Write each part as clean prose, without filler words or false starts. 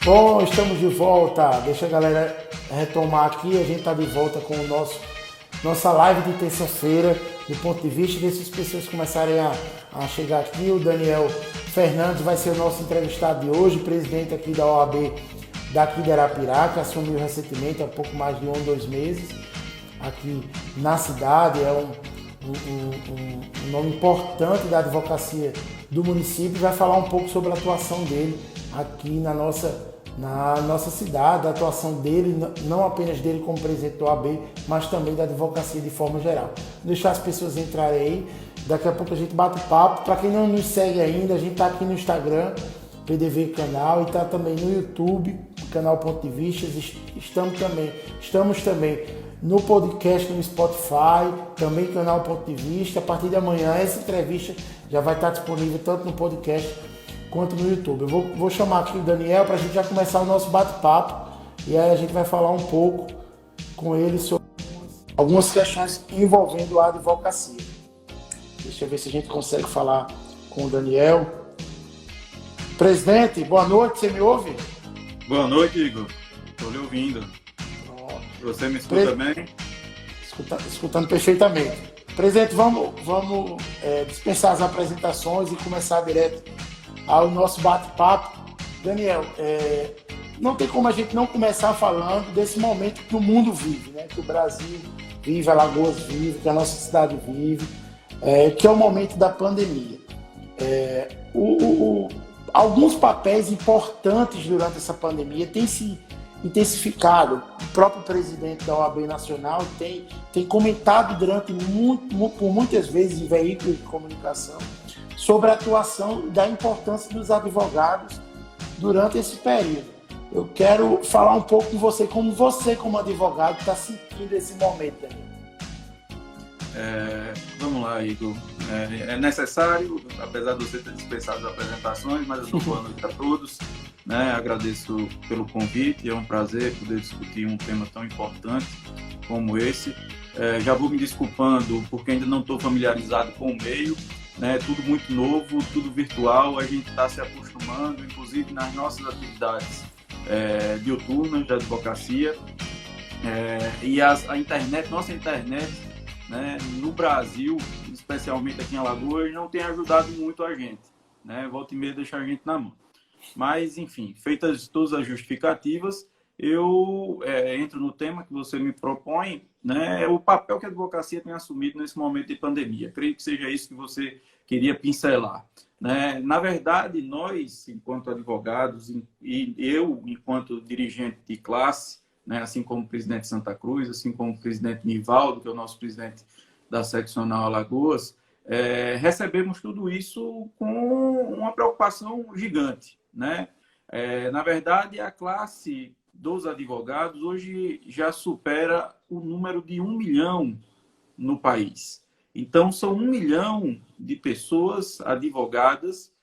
Bom, estamos de volta. Deixa a galera retomar aqui. A gente está de volta com o nossa live de terça-feira, do ponto de vista dessas pessoas começarem a chegar aqui. O Daniel Fernandes vai ser o nosso entrevistado de hoje, presidente aqui da OAB daqui de Arapiraca, assumiu recentemente, há pouco mais de 2 meses, aqui na cidade. É um nome importante da advocacia do município. Vai falar um pouco sobre a atuação dele aqui na nossa cidade, a atuação dele, não apenas dele como presidente do OAB, mas também da advocacia de forma geral. Vou deixar as pessoas entrarem aí, daqui a pouco a gente bate papo. Para quem não nos segue ainda, a gente está aqui no Instagram, PDV Canal, e está também no YouTube, canal Ponto de Vista. Estamos também no podcast no Spotify, também canal Ponto de Vista. A partir de amanhã essa entrevista já vai estar disponível tanto no podcast quanto no YouTube. Eu vou chamar aqui o Daniel para a gente já começar o nosso bate-papo, e aí a gente vai falar um pouco com ele sobre algumas questões envolvendo a advocacia. Deixa eu ver se a gente consegue falar com o Daniel. Presidente, boa noite, você me ouve? Boa noite, Igor. Estou lhe ouvindo. Você me escuta bem? Escutando perfeitamente. Presidente, vamos dispensar as apresentações e começar direto ao nosso bate-papo. Daniel, não tem como a gente não começar falando desse momento que o mundo vive, né? Que o Brasil vive, Alagoas vive, que a nossa cidade vive, que é o momento da pandemia. Alguns papéis importantes durante essa pandemia têm se intensificado. O próprio presidente da OAB Nacional tem comentado por muitas vezes em veículos de comunicação sobre a atuação e da importância dos advogados durante esse período. Eu quero falar um pouco com você, como advogado, está sentindo esse momento, Daniel. Vamos lá, Igor. É necessário, apesar de você ter dispensado as apresentações, mas eu dou boa noite a todos. Agradeço pelo convite, é um prazer poder discutir um tema tão importante como esse. Já vou me desculpando porque ainda não estou familiarizado com o meio. Tudo muito novo, tudo virtual, a gente está se acostumando, inclusive nas nossas atividades diuturnas de advocacia. E a internet, nossa internet, no Brasil, especialmente aqui em Alagoas, não tem ajudado muito a gente. Volta e meia deixa a gente na mão. Mas, enfim, feitas todas as justificativas, eu entro no tema que você me propõe, o papel que a advocacia tem assumido nesse momento de pandemia. Creio que seja isso que você queria pincelar. Na verdade, nós, enquanto advogados, e eu, enquanto dirigente de classe, assim como o presidente Santa Cruz, assim como o presidente Nivaldo, que é o nosso presidente da seccional Alagoas, recebemos tudo isso com uma preocupação gigante. Na verdade, a classe dos advogados hoje já supera o número de 1 milhão no país. Então, são 1 milhão de pessoas advogadas,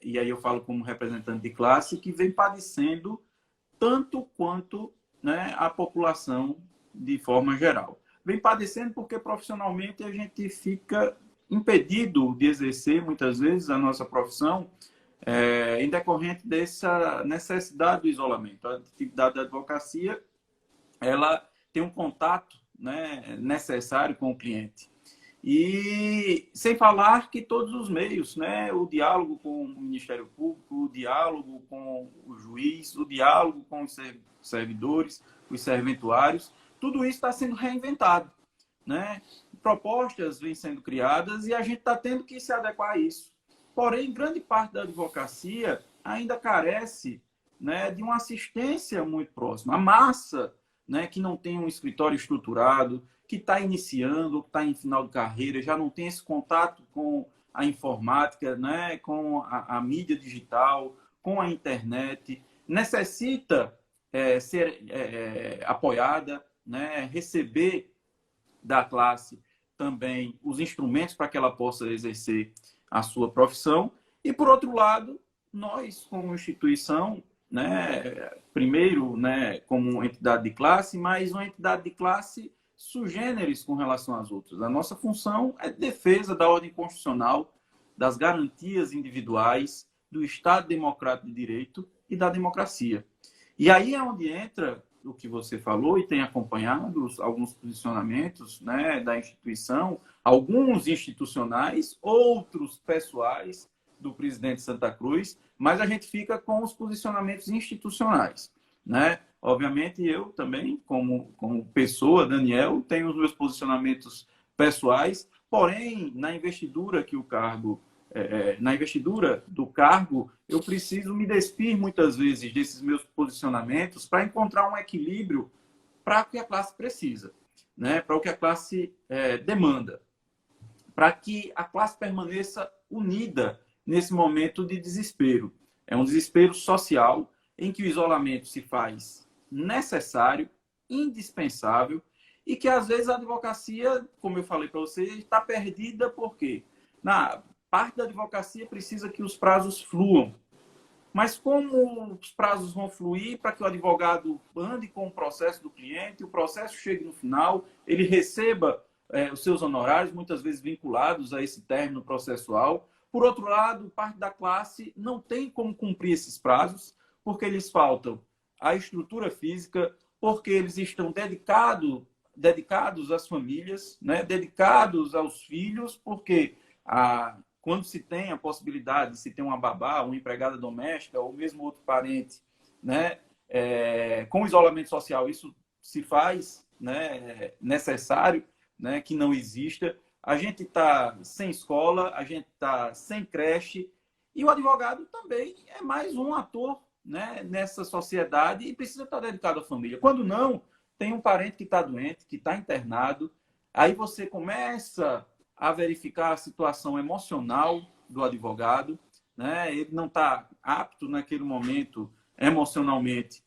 e aí eu falo como representante de classe, que vem padecendo tanto quanto a população de forma geral. Vem padecendo porque profissionalmente a gente fica impedido de exercer, muitas vezes, a nossa profissão, em decorrente dessa necessidade do isolamento. A atividade da advocacia, ela tem um contato necessário com o cliente. E sem falar que todos os meios, o diálogo com o Ministério Público, o diálogo com o juiz, o diálogo com os servidores, os serventuários, tudo isso está sendo reinventado. Propostas vêm sendo criadas e a gente está tendo que se adequar a isso. Porém, grande parte da advocacia ainda carece de uma assistência muito próxima. A massa que não tem um escritório estruturado, que está iniciando, que está em final de carreira, já não tem esse contato com a informática, com a mídia digital, com a internet, necessita ser apoiada, receber da classe também os instrumentos para que ela possa exercer a sua profissão. E, por outro lado, nós, como instituição, primeiro como entidade de classe, mas uma entidade de classe sui generis com relação às outras. A nossa função é defesa da ordem constitucional, das garantias individuais, do Estado Democrático de Direito e da democracia. E aí é onde entra o que você falou e tem acompanhado alguns posicionamentos, né, da instituição, alguns institucionais, outros pessoais do presidente Santa Cruz, mas a gente fica com os posicionamentos institucionais, né? Obviamente eu também, como pessoa, Daniel, tenho os meus posicionamentos pessoais, porém, na investidura que o cargo na investidura do cargo, eu preciso me despir muitas vezes desses meus posicionamentos para encontrar um equilíbrio para o que a classe precisa, né? Para o que a classe demanda, para que a classe permaneça unida nesse momento de desespero. É um desespero social em que o isolamento se faz necessário, indispensável, e que às vezes a advocacia, como eu falei para você, está perdida porque na parte da advocacia precisa que os prazos fluam. Mas como os prazos vão fluir para que o advogado ande com o processo do cliente, o processo chegue no final, ele receba os seus honorários, muitas vezes vinculados a esse término processual. Por outro lado, parte da classe não tem como cumprir esses prazos, porque lhes faltam a estrutura física, porque eles estão dedicados às famílias, né? Dedicados aos filhos, porque quando se tem a possibilidade de se ter uma babá, uma empregada doméstica ou mesmo outro parente, né, com isolamento social, isso se faz, né, necessário, né, que não exista. A gente está sem escola, a gente está sem creche e o advogado também é mais um ator, né, nessa sociedade e precisa estar dedicado à família. Quando não, tem um parente que está doente, que está internado, aí você começa a verificar a situação emocional do advogado, né? Ele não está apto naquele momento emocionalmente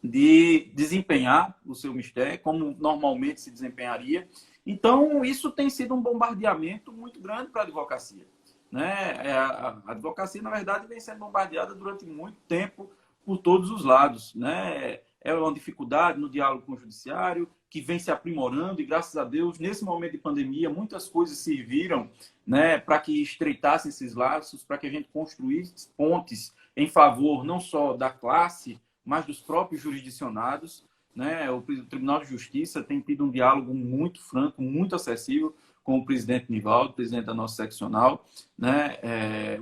de desempenhar o seu mistério como normalmente se desempenharia. Então, isso tem sido um bombardeamento muito grande para a advocacia, né? A advocacia, na verdade, vem sendo bombardeada durante muito tempo por todos os lados, né? É uma dificuldade no diálogo com o judiciário, que vem se aprimorando e, graças a Deus, nesse momento de pandemia, muitas coisas serviram, né, para que estreitassem esses laços, para que a gente construísse pontes em favor não só da classe, mas dos próprios jurisdicionados, né? O Tribunal de Justiça tem tido um diálogo muito franco, muito acessível com o presidente Nivaldo, presidente da nossa seccional, né?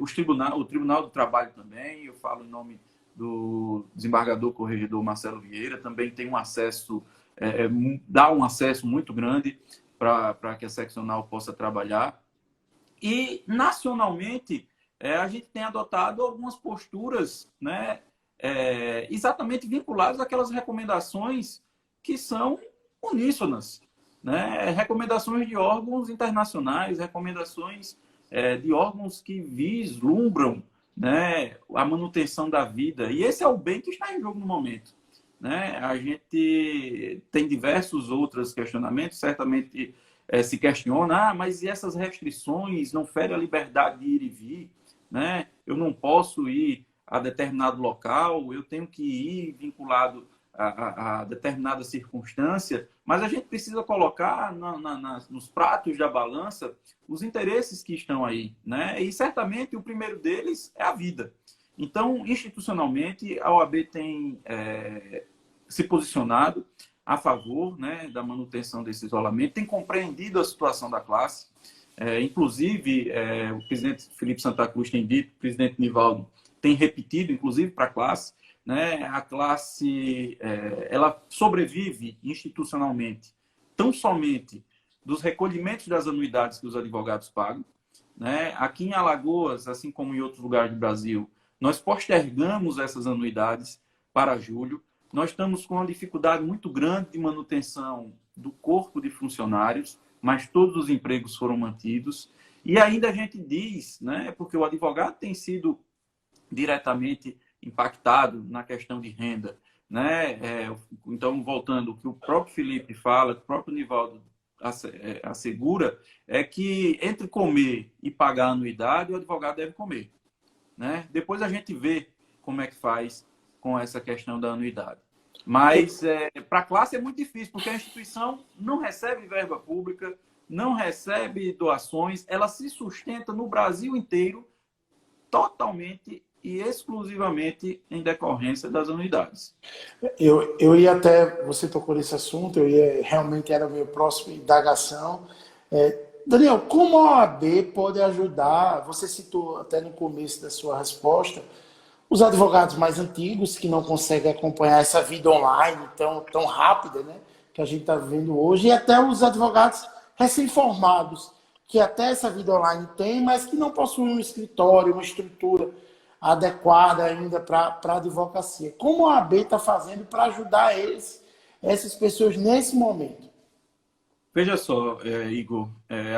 O Tribunal do Trabalho também, eu falo em nome do desembargador corregedor Marcelo Vieira, também tem um acesso, dá um acesso muito grande para que a seccional possa trabalhar. E, nacionalmente, a gente tem adotado algumas posturas, né, exatamente vinculadas àquelas recomendações que são uníssonas, né? Recomendações de órgãos internacionais, recomendações de órgãos que vislumbram, né, a manutenção da vida. E esse é o bem que está em jogo no momento, né? A gente tem diversos outros questionamentos, certamente se questiona, mas e essas restrições não ferem a liberdade de ir e vir, né? Eu não posso ir a determinado local, eu tenho que ir vinculado a determinada circunstância, mas a gente precisa colocar nos pratos da balança os interesses que estão aí, né? E certamente o primeiro deles é a vida. Então, institucionalmente, a OAB tem se posicionado a favor, né, da manutenção desse isolamento, tem compreendido a situação da classe. Inclusive, o presidente Felipe Santa Cruz tem dito, o presidente Nivaldo tem repetido, inclusive, para a classe, né? A classe ela sobrevive institucionalmente tão somente dos recolhimentos das anuidades que os advogados pagam, né? Aqui em Alagoas, assim como em outros lugares do Brasil, nós postergamos essas anuidades para julho. Nós estamos com uma dificuldade muito grande de manutenção do corpo de funcionários, mas todos os empregos foram mantidos. E ainda a gente diz, né, porque o advogado tem sido diretamente impactado na questão de renda, né? Então, voltando, o que o próprio Felipe fala, o próprio Nivaldo assegura, é que entre comer e pagar a anuidade, o advogado deve comer, né? Depois a gente vê como é que faz com essa questão da anuidade. Mas para a classe é muito difícil, porque a instituição não recebe verba pública, não recebe doações, ela se sustenta no Brasil inteiro totalmente e exclusivamente em decorrência das anuidades. Eu ia até, você tocou nesse assunto, realmente era a minha próxima indagação. Daniel, como a OAB pode ajudar, você citou até no começo da sua resposta, os advogados mais antigos que não conseguem acompanhar essa vida online tão rápida, né, que a gente está vivendo hoje, e até os advogados recém-formados, que até essa vida online tem, mas que não possuem um escritório, uma estrutura adequada ainda para a advocacia. Como a OAB está fazendo para ajudar essas pessoas nesse momento? Veja só, Igor,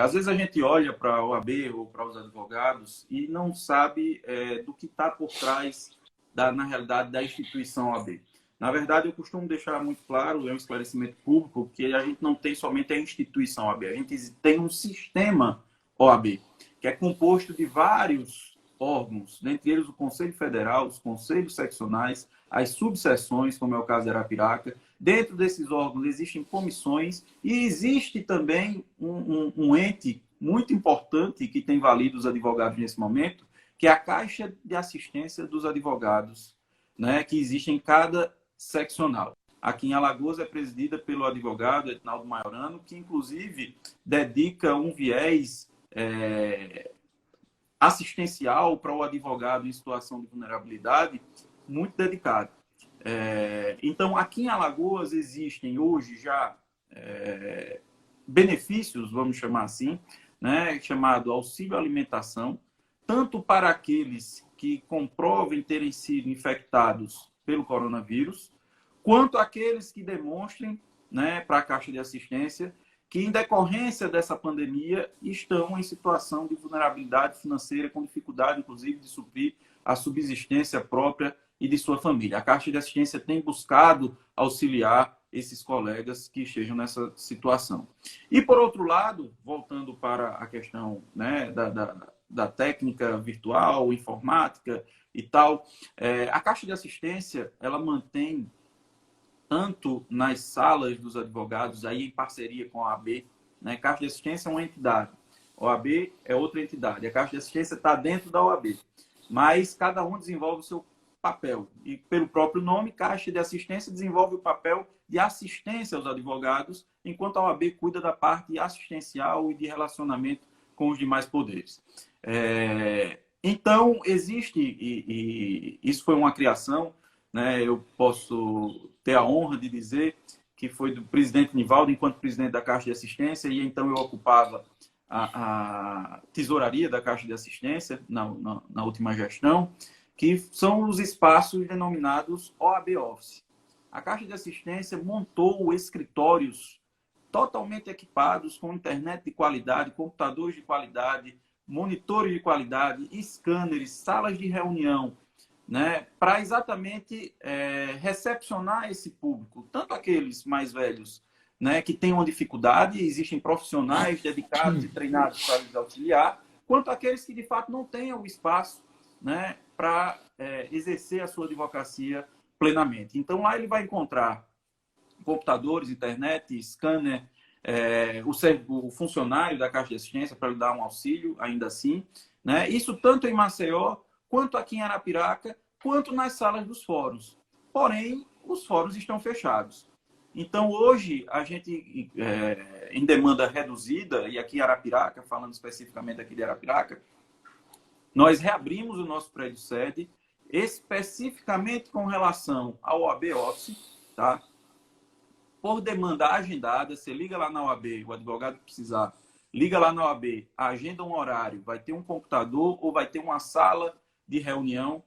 às vezes a gente olha para a OAB ou para os advogados e não sabe do que está por trás, na realidade, da instituição OAB. Na verdade, eu costumo deixar muito claro, é um esclarecimento público, que a gente não tem somente a instituição OAB, a gente tem um sistema OAB, que é composto de vários órgãos, dentre eles o Conselho Federal, os conselhos seccionais, as subseções, como é o caso de Arapiraca. Dentro desses órgãos existem comissões e existe também um ente muito importante que tem valido os advogados nesse momento, que é a Caixa de Assistência dos Advogados, né, que existe em cada seccional. Aqui em Alagoas é presidida pelo advogado Ednaldo Maiorano, que inclusive dedica um viés assistencial para o advogado em situação de vulnerabilidade muito dedicado. Então, aqui em Alagoas existem hoje já benefícios, vamos chamar assim, né, chamado auxílio alimentação, tanto para aqueles que comprovem terem sido infectados pelo coronavírus, quanto aqueles que demonstrem, né, para a Caixa de Assistência, que em decorrência dessa pandemia estão em situação de vulnerabilidade financeira, com dificuldade, inclusive, de suprir a subsistência própria e de sua família. A Caixa de Assistência tem buscado auxiliar esses colegas que estejam nessa situação. E, por outro lado, voltando para a questão, né, da técnica virtual, informática e tal, a Caixa de Assistência, ela mantém, tanto nas salas dos advogados, aí em parceria com a OAB, né? Caixa de Assistência é uma entidade, a OAB é outra entidade, a Caixa de Assistência está dentro da OAB, mas cada um desenvolve o seu papel. E pelo próprio nome, Caixa de Assistência desenvolve o papel de assistência aos advogados, enquanto a OAB cuida da parte assistencial e de relacionamento com os demais poderes. Então, existe, e isso foi uma criação, né, eu posso ter a honra de dizer que foi do presidente Nivaldo, enquanto presidente da Caixa de Assistência, e então eu ocupava a tesouraria da Caixa de Assistência na última gestão, que são os espaços denominados OAB Office. A Caixa de Assistência montou escritórios totalmente equipados com internet de qualidade, computadores de qualidade, monitores de qualidade, scanners, salas de reunião, né, para exatamente recepcionar esse público, tanto aqueles mais velhos, né, que têm uma dificuldade, existem profissionais dedicados e treinados para lhes auxiliar, quanto aqueles que de fato não têm o espaço, né, para exercer a sua advocacia plenamente. Então lá ele vai encontrar computadores, internet, scanner, o funcionário da Caixa de Assistência para lhe dar um auxílio, ainda assim, né? Isso tanto em Maceió, quanto aqui em Arapiraca, quanto nas salas dos fóruns. Porém, os fóruns estão fechados. Então, hoje, a gente, em demanda reduzida, e aqui em Arapiraca, falando especificamente aqui de Arapiraca, nós reabrimos o nosso prédio sede, especificamente com relação ao OAB Office, tá? Por demanda agendada, você liga lá na OAB, o advogado que precisar, liga lá na OAB, agenda um horário, vai ter um computador ou vai ter uma sala de reunião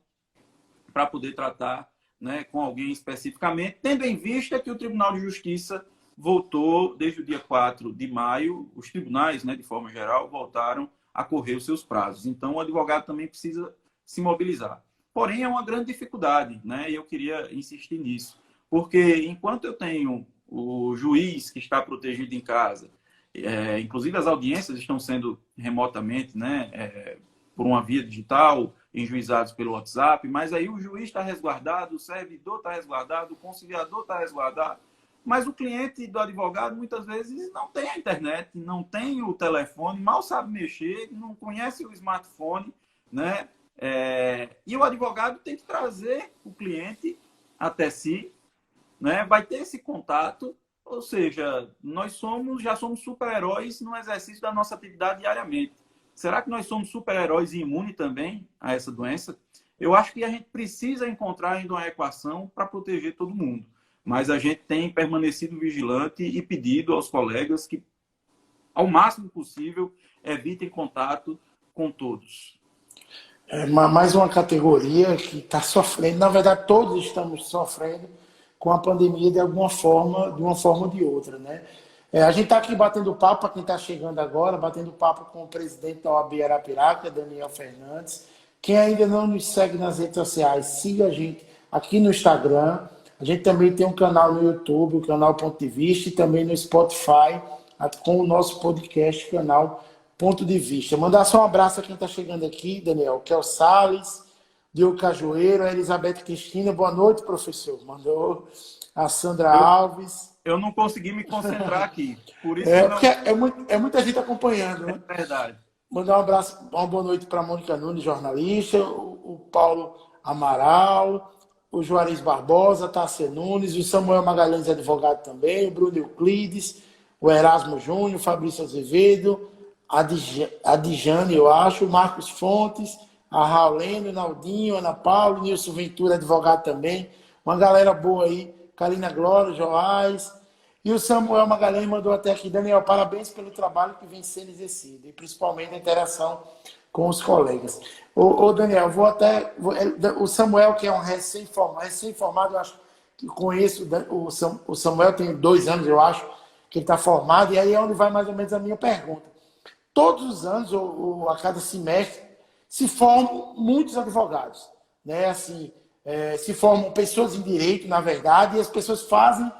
para poder tratar, né, com alguém especificamente, tendo em vista que o Tribunal de Justiça voltou, desde o dia 4 de maio, os tribunais, né, de forma geral, voltaram a correr os seus prazos. Então, o advogado também precisa se mobilizar. Porém, é uma grande dificuldade, né, e eu queria insistir nisso, porque enquanto eu tenho o juiz que está protegido em casa, inclusive as audiências estão sendo remotamente, né, por uma via digital, enjuizados pelo WhatsApp, mas aí o juiz está resguardado, o servidor está resguardado, o conciliador está resguardado, mas o cliente do advogado muitas vezes não tem a internet, não tem o telefone, mal sabe mexer, não conhece o smartphone, né? E o advogado tem que trazer o cliente até si, né? Vai ter esse contato, ou seja, nós já somos super-heróis no exercício da nossa atividade diariamente. Será que nós somos super-heróis e imunes também a essa doença? Eu acho que a gente precisa encontrar ainda uma equação para proteger todo mundo. Mas a gente tem permanecido vigilante e pedido aos colegas que, ao máximo possível, evitem contato com todos. Mais uma categoria que está sofrendo, na verdade todos estamos sofrendo com a pandemia de alguma forma, de uma forma ou de outra, né? A gente está aqui batendo papo, para quem está chegando agora, batendo papo com o presidente da OAB Arapiraca, Daniel Fernandes. Quem ainda não nos segue nas redes sociais, siga a gente aqui no Instagram. A gente também tem um canal no YouTube, o canal Ponto de Vista, e também no Spotify, com o nosso podcast, canal Ponto de Vista. Mandar só um abraço a quem está chegando aqui, Daniel, que é o Salles, Diogo Cajueiro, a Elizabeth Cristina. Boa noite, professor. Mandou a Sandra Alves. Eu não consegui me concentrar aqui. Por isso porque é muita gente acompanhando, né? É verdade. Mandar um abraço, uma boa noite para a Mônica Nunes, jornalista, o Paulo Amaral, o Juarez Barbosa, Tássia Nunes, o Samuel Magalhães, advogado também, o Bruno Euclides, o Erasmo Júnior, o Fabrício Azevedo, a Dijane, eu acho, o Marcos Fontes, a Raulene, o Naldinho, a Ana Paula, o Nilson Ventura, advogado também. Uma galera boa aí, Karina Glória, Joás. E o Samuel Magalhães mandou até aqui: Daniel, parabéns pelo trabalho que vem sendo exercido, e principalmente a interação com os colegas. Ô Daniel, o Samuel, que é um recém-formado, eu acho que conheço o Samuel, tem 2 anos, eu acho, que ele está formado, e aí é onde vai mais ou menos a minha pergunta. Todos os anos, ou a cada semestre, se formam muitos advogados, né? Assim, se formam pessoas em direito, na verdade, e as pessoas fazem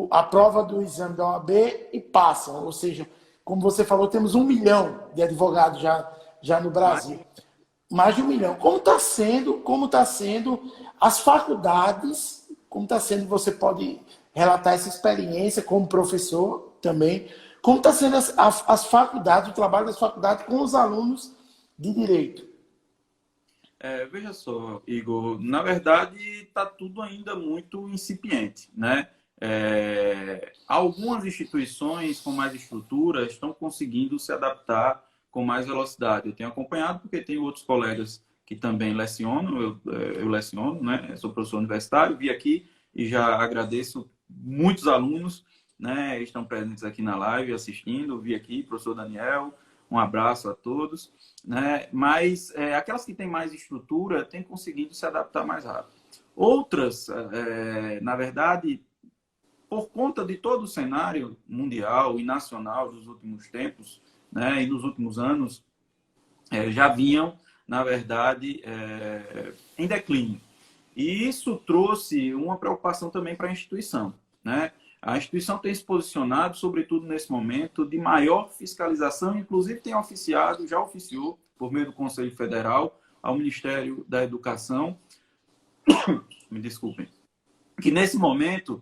a prova do exame da OAB e passam. Ou seja, como você falou, temos 1 milhão de advogados já no Brasil. Mais de 1 milhão. Como está sendo as faculdades, como está sendo, você pode relatar essa experiência como professor também, como está sendo as faculdades, o trabalho das faculdades com os alunos de direito? Veja só, Igor, na verdade está tudo ainda muito incipiente, né? Algumas instituições com mais estrutura estão conseguindo se adaptar com mais velocidade. Eu tenho acompanhado porque tenho outros colegas que também lecionam, eu leciono, né? Sou professor universitário, vi aqui e já agradeço muitos alunos, né? Estão presentes aqui na live assistindo, vi aqui, professor Daniel, um abraço a todos, né? Mas aquelas que têm mais estrutura têm conseguido se adaptar mais rápido. Outras, na verdade, por conta de todo o cenário mundial e nacional dos últimos tempos, né, e dos últimos anos, já vinham, na verdade, em declínio. E isso trouxe uma preocupação também para a instituição, né? A instituição tem se posicionado, sobretudo nesse momento, de maior fiscalização, inclusive já oficiou, por meio do Conselho Federal, ao Ministério da Educação, me desculpem, que nesse momento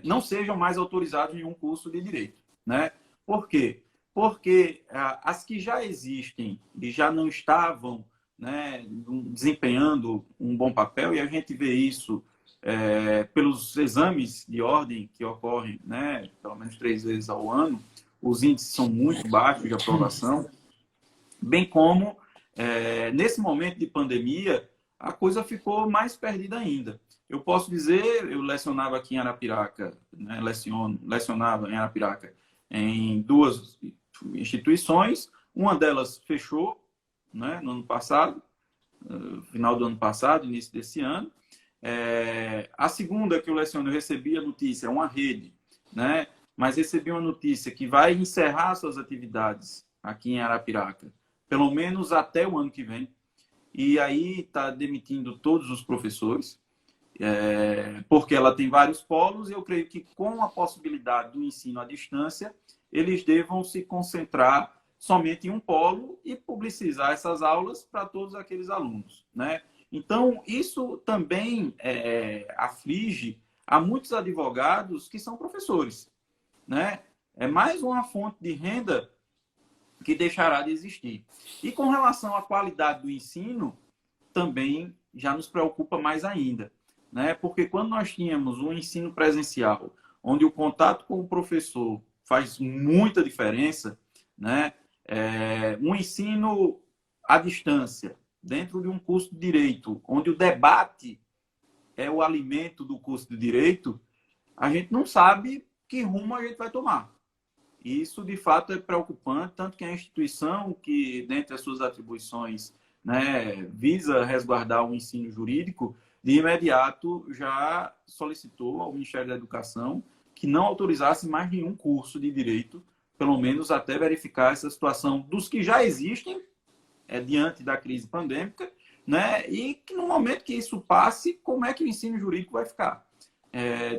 não sejam mais autorizados em um curso de direito, né? Por quê? Porque as que já existem e já não estavam, né, desempenhando um bom papel, e a gente vê isso pelos exames de ordem que ocorrem, né, pelo menos 3 vezes ao ano, os índices são muito baixos de aprovação, bem como, nesse momento de pandemia, a coisa ficou mais perdida ainda. Eu posso dizer, eu lecionava aqui em Arapiraca, né, lecionava em Arapiraca em 2 instituições, uma delas fechou, né, no ano passado, final do ano passado, início desse ano. A segunda que eu leciono, eu recebi a notícia, uma rede, né, mas recebi uma notícia que vai encerrar suas atividades aqui em Arapiraca, pelo menos até o ano que vem, e aí está demitindo todos os professores, porque ela tem vários polos, e eu creio que com a possibilidade do ensino à distância, eles devam se concentrar somente em um polo e publicizar essas aulas para todos aqueles alunos, né? Então, isso também aflige a muitos advogados que são professores, né? É mais uma fonte de renda que deixará de existir. E com relação à qualidade do ensino, também já nos preocupa mais ainda, né? Porque quando nós tínhamos um ensino presencial, onde o contato com o professor faz muita diferença, né? Um ensino à distância, dentro de um curso de direito, onde o debate é o alimento do curso de direito, a gente não sabe que rumo a gente vai tomar. Isso, de fato, é preocupante, tanto que a instituição, que, dentre as suas atribuições, né, visa resguardar o ensino jurídico, de imediato já solicitou ao Ministério da Educação que não autorizasse mais nenhum curso de direito, pelo menos até verificar essa situação dos que já existem diante da crise pandêmica, né, e que no momento que isso passe, como é que o ensino jurídico vai ficar?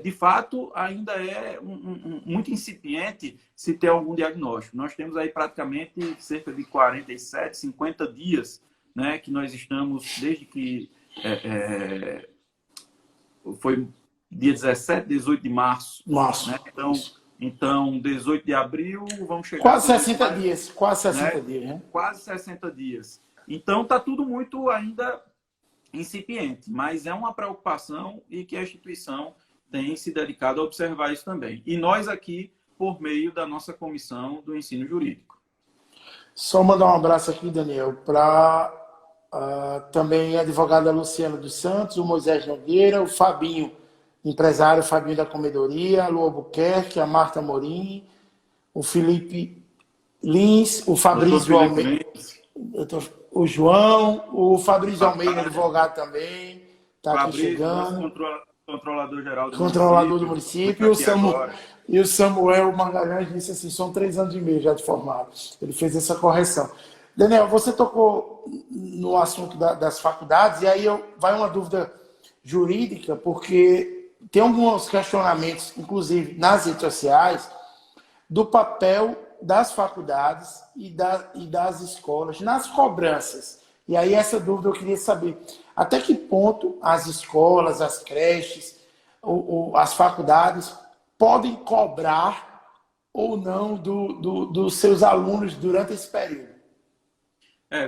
De fato, ainda é muito incipiente se ter algum diagnóstico. Nós temos aí praticamente cerca de 47, 50 dias, né, que nós estamos, desde que foi dia 17, 18 de março. Né? Então, 18 de abril, vamos chegar... Quase 60 dias, quase 60 né? dias. Né? Quase 60 dias. Então, está tudo muito ainda incipiente, mas é uma preocupação e que a instituição tem se dedicado a observar isso também. E nós aqui, por meio da nossa comissão do ensino jurídico. Só mandar um abraço aqui, Daniel, para também a advogada Luciana dos Santos, o Moisés Nogueira, o Fabinho, empresário Fabinho da Comedoria, a Lu Albuquerque, a Marta Morim, o Felipe Lins, o Fabrício Almeida, o João, o Fabrício Almeida, advogado também, está aqui chegando. Controlador do município. E o Samuel Magalhães disse assim, são 3 anos e meio já de formado. Ele fez essa correção. Daniel, você tocou no assunto das faculdades, e aí vai uma dúvida jurídica, porque tem alguns questionamentos, inclusive nas redes sociais, do papel das faculdades e das escolas nas cobranças. E aí essa dúvida eu queria saber, até que ponto as escolas, as creches, as faculdades podem cobrar ou não dos seus alunos durante esse período?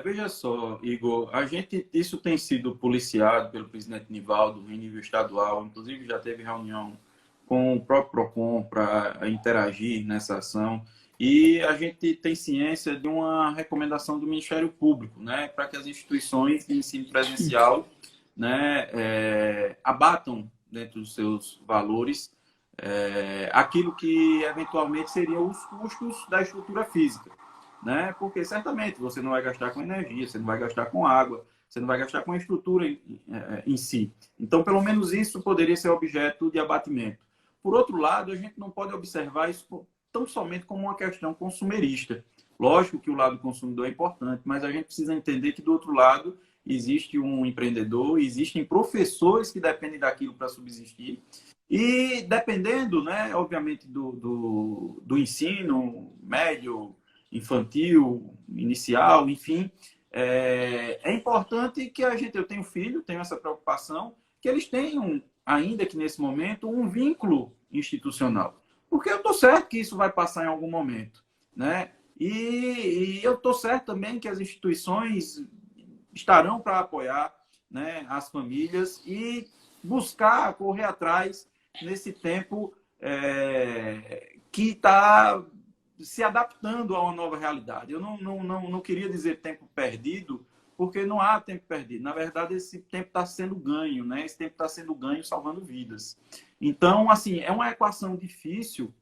Veja só, Igor, isso tem sido policiado pelo presidente Nivaldo em nível estadual, inclusive já teve reunião com o próprio PROCON para interagir nessa ação, e a gente tem ciência de uma recomendação do Ministério Público, né, para que as instituições de ensino presencial, né, abatam dentro dos seus valores aquilo que eventualmente seriam os custos da estrutura física. Né? Porque certamente você não vai gastar com energia, você não vai gastar com água, você não vai gastar com a estrutura em si. Então, pelo menos isso poderia ser objeto de abatimento. Por outro lado, a gente não pode observar isso tão somente como uma questão consumerista. Lógico que o lado consumidor é importante, mas a gente precisa entender que do outro lado existe um empreendedor, existem professores que dependem daquilo para subsistir. E dependendo, né, obviamente, do ensino médio, infantil, inicial, enfim, é importante que eu tenho filho, tenho essa preocupação, que eles tenham, ainda que nesse momento, um vínculo institucional. Porque eu estou certo que isso vai passar em algum momento, né? E eu estou certo também que as instituições estarão para apoiar, né, as famílias e buscar, correr atrás nesse tempo que está se adaptando a uma nova realidade. Eu não queria dizer tempo perdido, porque não há tempo perdido. Na verdade, esse tempo está sendo ganho, né? Esse tempo está sendo ganho salvando vidas. Então, assim, é uma equação difícil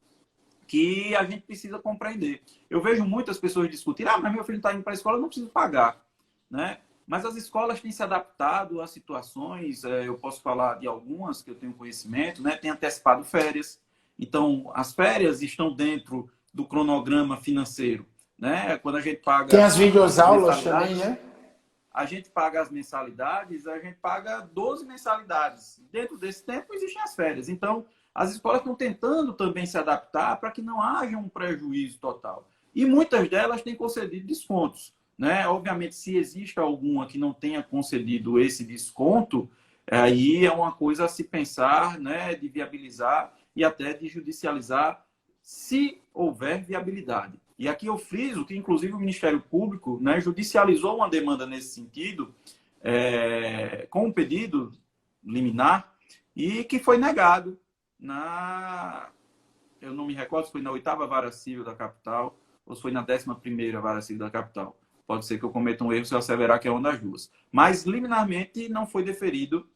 que a gente precisa compreender. Eu vejo muitas pessoas discutirem, mas meu filho está indo para a escola, eu não preciso pagar, né? Mas as escolas têm se adaptado a situações, eu posso falar de algumas que eu tenho conhecimento, né? Tem antecipado férias. Então, as férias estão dentro do cronograma financeiro, né? Quando a gente paga... Tem as videoaulas também, né? A gente paga as mensalidades, a gente paga 12 mensalidades. Dentro desse tempo existem as férias. Então, as escolas estão tentando também se adaptar para que não haja um prejuízo total. E muitas delas têm concedido descontos, né? Obviamente, se existe alguma que não tenha concedido esse desconto, aí é uma coisa a se pensar, né? De viabilizar e até de judicializar, se houver viabilidade. E aqui eu friso que, inclusive, o Ministério Público, né, judicializou uma demanda nesse sentido, com um pedido liminar, e que foi negado eu não me recordo se foi na 8ª Vara Civil da capital ou se foi na 11ª Vara Civil da capital. Pode ser que eu cometa um erro se eu asseverar que é uma das duas. Mas, liminarmente, não foi deferido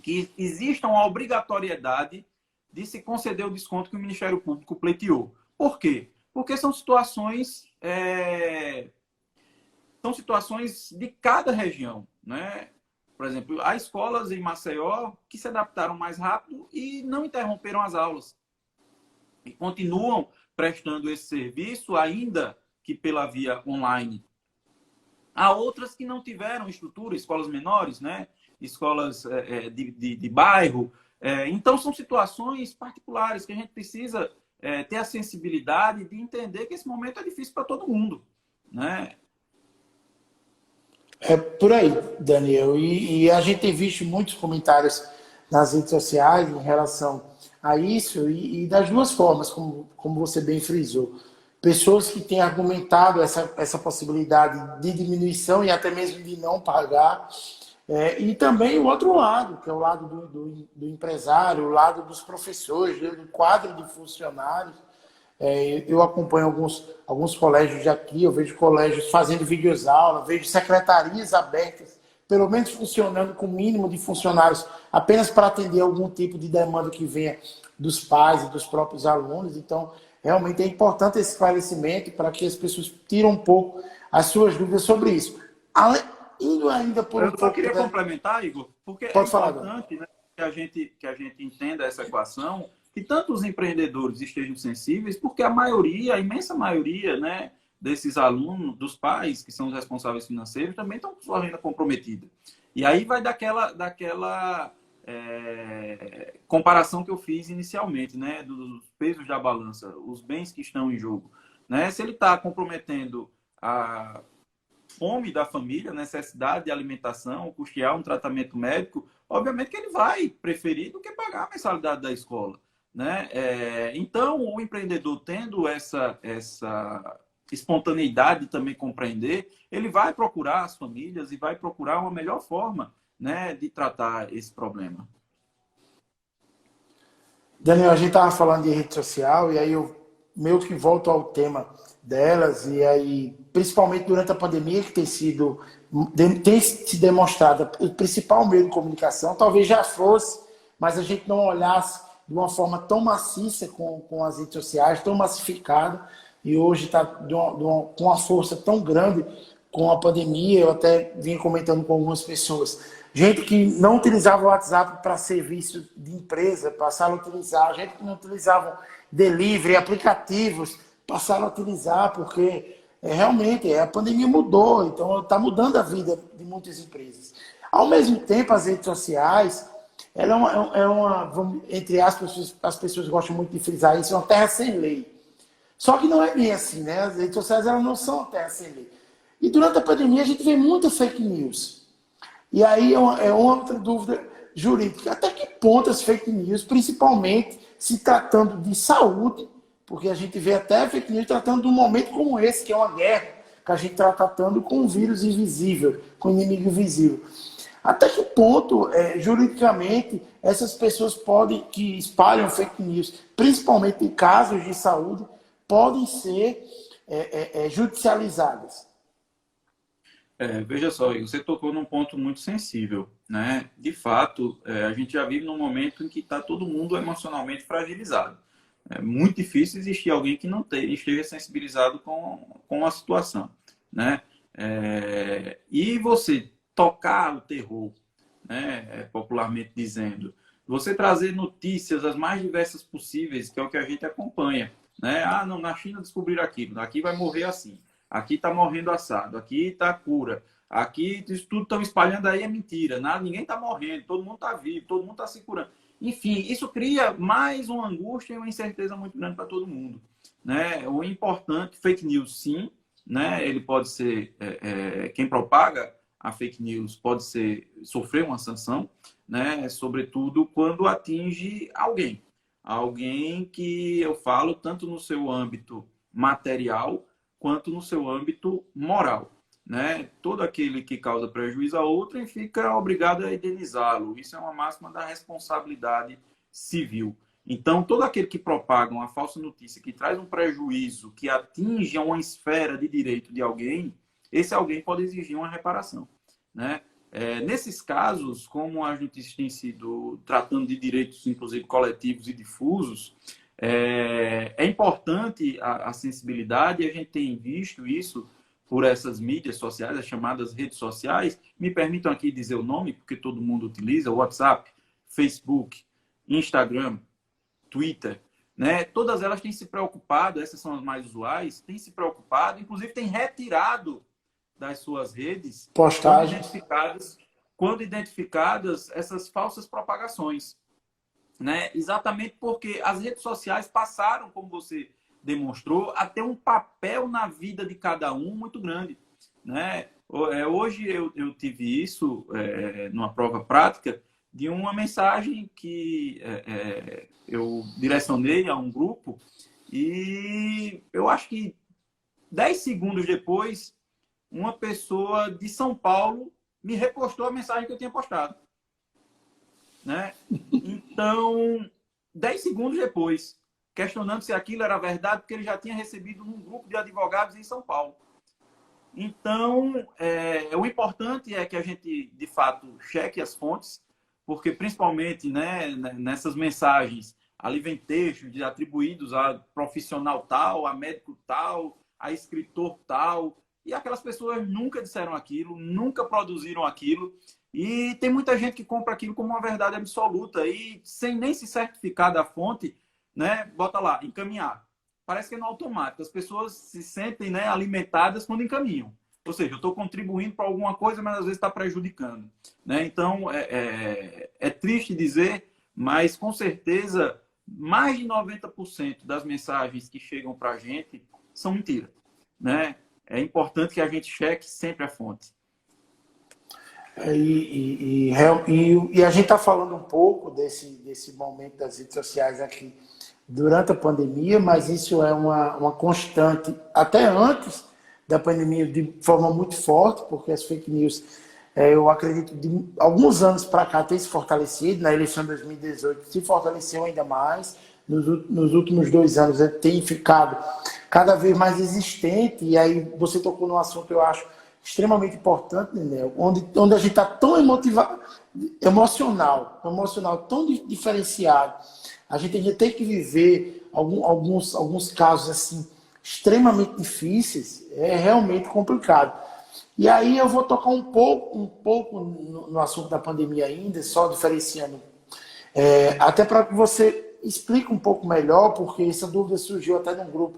que exista uma obrigatoriedade de se conceder o desconto que o Ministério Público pleiteou. Por quê? Porque são situações de cada região, né? Por exemplo, há escolas em Maceió que se adaptaram mais rápido e não interromperam as aulas. E continuam prestando esse serviço, ainda que pela via online. Há outras que não tiveram estrutura, escolas menores, né? Escolas de bairro. Então, são situações particulares que a gente precisa ter a sensibilidade de entender que esse momento é difícil para todo mundo, né? É por aí, Daniel. E a gente tem visto muitos comentários nas redes sociais em relação a isso, e das duas formas, como você bem frisou. Pessoas que têm argumentado essa possibilidade de diminuição e até mesmo de não pagar. E também o outro lado, que é o lado do empresário, o lado dos professores, do quadro de funcionários. Eu acompanho alguns colégios de aqui, eu vejo colégios fazendo videoaula, vejo secretarias abertas, pelo menos funcionando com o mínimo de funcionários, apenas para atender algum tipo de demanda que venha dos pais e dos próprios alunos. Então, realmente é importante esse esclarecimento para que as pessoas tirem um pouco as suas dúvidas sobre isso. Indo ainda por Eu só queria complementar, Igor, porque Pode falar, importante, né, que a gente entenda essa equação, que tanto os empreendedores estejam sensíveis, porque a imensa maioria, né, desses alunos, dos pais, que são os responsáveis financeiros, também estão com sua renda comprometida. E aí vai daquela comparação que eu fiz inicialmente, né, dos pesos da balança, os bens que estão em jogo. Né? Se ele está comprometendo a fome da família, necessidade de alimentação, custear um tratamento médico, obviamente que ele vai preferir do que pagar a mensalidade da escola. Né? Então, o empreendedor tendo essa espontaneidade de também compreender, ele vai procurar as famílias e vai procurar uma melhor forma, né, de tratar esse problema. Daniel, a gente estava falando de rede social e aí eu meio que volto ao tema delas, e aí, principalmente durante a pandemia, que tem se demonstrado o principal meio de comunicação, talvez já fosse, mas a gente não olhasse de uma forma tão maciça com as redes sociais, tão massificada, e hoje está com uma força tão grande com a pandemia. Eu até vim comentando com algumas pessoas. Gente que não utilizava o WhatsApp para serviço de empresa, passaram a utilizar. Gente que não utilizava delivery, aplicativos, passaram a utilizar, porque realmente a pandemia mudou, então está mudando a vida de muitas empresas. Ao mesmo tempo, as redes sociais, ela entre aspas, as pessoas gostam muito de frisar isso, é uma terra sem lei. Só que não é bem assim, né? As redes sociais, elas não são uma terra sem lei. E durante a pandemia a gente vê muita fake news. E aí é uma outra dúvida jurídica. Até que ponto as fake news, principalmente se tratando de saúde, porque a gente vê até fake news tratando de um momento como esse, que é uma guerra, que a gente está tratando com um vírus invisível, com um inimigo invisível. Até que ponto, juridicamente, essas pessoas que espalham fake news, principalmente em casos de saúde, podem ser judicializadas? Veja só, você tocou num ponto muito sensível, né? De fato, a gente já vive num momento em que está todo mundo emocionalmente fragilizado. É muito difícil existir alguém que não esteja sensibilizado com a situação, né? E você tocar o terror, né? Popularmente dizendo, você trazer notícias as mais diversas possíveis, que é o que a gente acompanha, né? Ah, não, na China descobriram aquilo, aqui vai morrer assim. Aqui está morrendo assado, aqui está a cura, aqui isso tudo estão espalhando aí é mentira, ninguém está morrendo, todo mundo está vivo, todo mundo está se curando. Enfim, isso cria mais uma angústia e uma incerteza muito grande para todo mundo. Né? O importante, fake news sim, né? Ele pode ser, quem propaga a fake news pode sofrer uma sanção, né? Sobretudo quando atinge alguém que eu falo tanto no seu âmbito material, quanto no seu âmbito moral, né? Todo aquele que causa prejuízo a outrem fica obrigado a indenizá-lo. Isso é uma máxima da responsabilidade civil. Então, todo aquele que propaga uma falsa notícia que traz um prejuízo, que atinge uma esfera de direito de alguém, esse alguém pode exigir uma reparação, né? Nesses casos, como as notícias têm sido tratando de direitos, inclusive coletivos e difusos, é importante a sensibilidade, e a gente tem visto isso por essas mídias sociais, as chamadas redes sociais. Me permitam aqui dizer o nome, porque todo mundo utiliza: WhatsApp, Facebook, Instagram, Twitter, né? Todas elas têm se preocupado, essas são as mais usuais, têm se preocupado, inclusive têm retirado das suas redes Postagens. quando identificadas essas falsas propagações, né? Exatamente porque as redes sociais passaram, como você demonstrou, a ter um papel na vida de cada um muito grande, né? Hoje eu tive isso numa prova prática de uma mensagem que eu direcionei a um grupo, e eu acho que 10 segundos depois, uma pessoa de São Paulo me repostou a mensagem que eu tinha postado, né? Então, 10 segundos depois, questionando se aquilo era verdade, porque ele já tinha recebido um grupo de advogados em São Paulo. Então, o importante é que a gente, de fato, cheque as fontes, porque principalmente, né, nessas mensagens, ali vem textos atribuídos a profissional tal, a médico tal, a escritor tal, e aquelas pessoas nunca disseram aquilo, nunca produziram aquilo, e tem muita gente que compra aquilo como uma verdade absoluta, e sem nem se certificar da fonte, né, bota lá, encaminhar. Parece que é no automático. As pessoas se sentem, né, alimentadas quando encaminham. Ou seja, eu estou contribuindo para alguma coisa, mas às vezes está prejudicando, né? Então, é triste dizer, mas com certeza mais de 90% das mensagens que chegam para a gente são mentira, né? É importante que a gente cheque sempre a fonte. E a gente está falando um pouco desse momento das redes sociais aqui durante a pandemia, mas isso é uma constante até antes da pandemia, de forma muito forte, porque as fake news, eu acredito, de alguns anos para cá tem se fortalecido. Na eleição de 2018 se fortaleceu ainda mais, nos últimos 2 anos tem ficado cada vez mais existente. E aí você tocou num assunto que eu acho extremamente importante, né? onde a gente está tão emocional, tão diferenciado. A gente ainda tem que viver alguns casos assim extremamente difíceis, é realmente complicado. E aí eu vou tocar um pouco no assunto da pandemia ainda, só diferenciando, até para que você explique um pouco melhor, porque essa dúvida surgiu até num grupo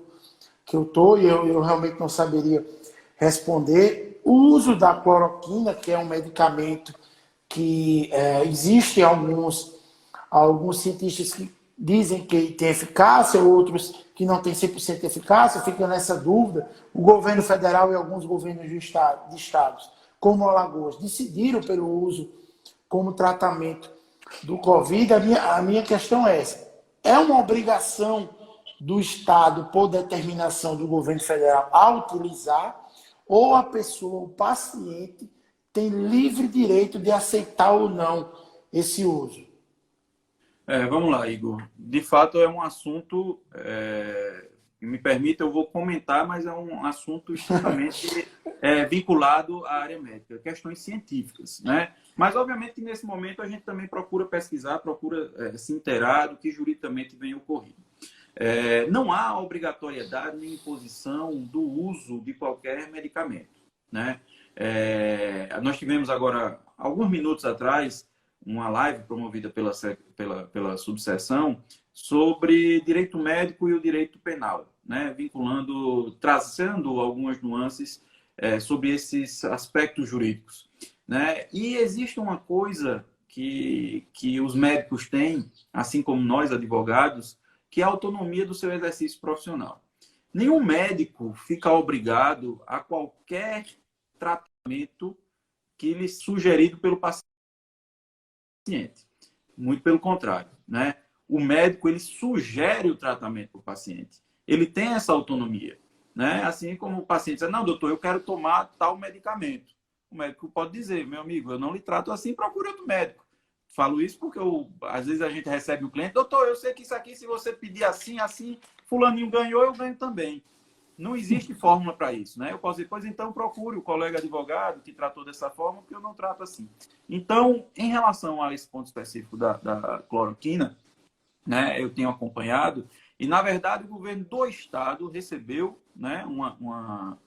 que eu estou, e eu realmente não saberia responder. O uso da cloroquina, que é um medicamento que existe alguns cientistas que dizem que tem eficácia, outros que não tem 100% de eficácia, fica nessa dúvida. O governo federal e alguns governos de estados, como Alagoas, decidiram pelo uso como tratamento do Covid. A minha questão é essa: é uma obrigação do Estado, por determinação do governo federal, a utilizar, ou a pessoa, o paciente, tem livre direito de aceitar ou não esse uso? Vamos lá, Igor. De fato, é um assunto, me permita, eu vou comentar, mas é um assunto estritamente vinculado à área médica, questões científicas, né? Mas, obviamente, que nesse momento a gente também procura pesquisar, procura se inteirar do que juridicamente vem ocorrido. Não há obrigatoriedade nem imposição do uso de qualquer medicamento, né? Nós tivemos agora, alguns minutos atrás, uma live promovida pela subseção sobre direito médico e o direito penal, né? Traçando algumas nuances sobre esses aspectos jurídicos, né? E existe uma coisa que os médicos têm, assim como nós, advogados, que é a autonomia do seu exercício profissional. Nenhum médico fica obrigado a qualquer tratamento que lhe sugerido pelo paciente. Muito pelo contrário, né? O médico, ele sugere o tratamento para o paciente. Ele tem essa autonomia. né? Assim como o paciente diz, não, doutor, eu quero tomar tal medicamento. O médico pode dizer, meu amigo, eu não lhe trato assim, procure outro médico. Falo isso porque às vezes a gente recebe o cliente, doutor, eu sei que isso aqui, se você pedir assim, assim, fulaninho ganhou, eu ganho também. Não existe fórmula para isso, né? Eu posso dizer, pois então procure o colega advogado que tratou dessa forma, porque eu não trato assim. Então, em relação a esse ponto específico da cloroquina, né, eu tenho acompanhado, e na verdade o governo do estado recebeu, né, uma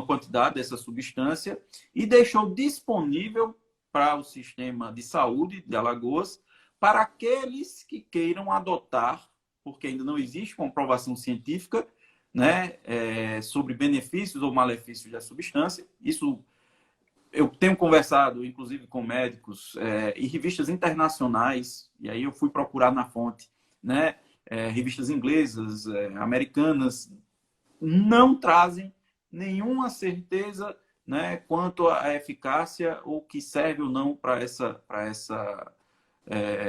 quantidade dessa substância e deixou disponível para o sistema de saúde de Alagoas para aqueles que queiram adotar, porque ainda não existe comprovação científica, né, sobre benefícios ou malefícios da substância. Isso eu tenho conversado, inclusive, com médicos e revistas internacionais, e aí eu fui procurar na fonte, né, revistas inglesas, americanas, não trazem nenhuma certeza, né, quanto à eficácia ou que serve ou não para essa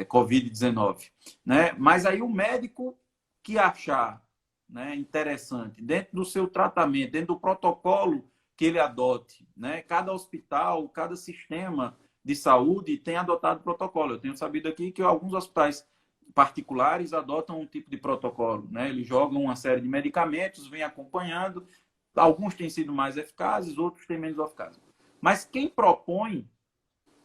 Covid-19. Né? Mas aí o médico que achar, né, interessante, dentro do seu tratamento, dentro do protocolo que ele adote, né? Cada hospital, cada sistema de saúde tem adotado protocolo. Eu tenho sabido aqui que alguns hospitais particulares adotam um tipo de protocolo, né? Eles jogam uma série de medicamentos, vêm acompanhando. Alguns têm sido mais eficazes, outros têm menos eficazes. Mas quem propõe,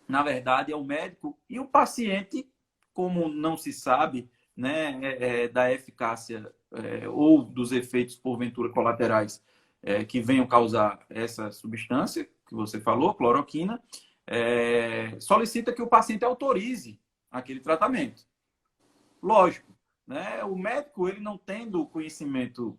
na verdade, é o médico e o paciente, como não se sabe, né, da eficácia ou dos efeitos, porventura, colaterais que venham causar essa substância que você falou, cloroquina, solicita que o paciente autorize aquele tratamento. Lógico, né? O médico, ele não tendo conhecimento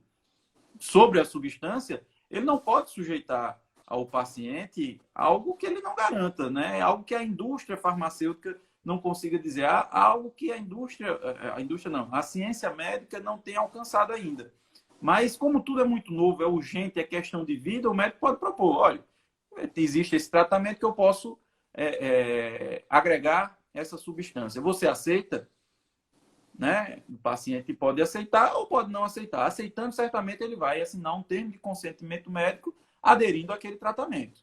sobre a substância, ele não pode sujeitar ao paciente algo que ele não garanta, né? Algo que a indústria farmacêutica não consiga dizer, algo que a indústria não, a ciência médica não tem alcançado ainda. Mas como tudo é muito novo, é urgente, é questão de vida, o médico pode propor, olha, existe esse tratamento que eu posso agregar essa substância. Você aceita? Né? O paciente pode aceitar ou pode não aceitar. Aceitando, certamente ele vai assinar um termo de consentimento médico aderindo àquele tratamento.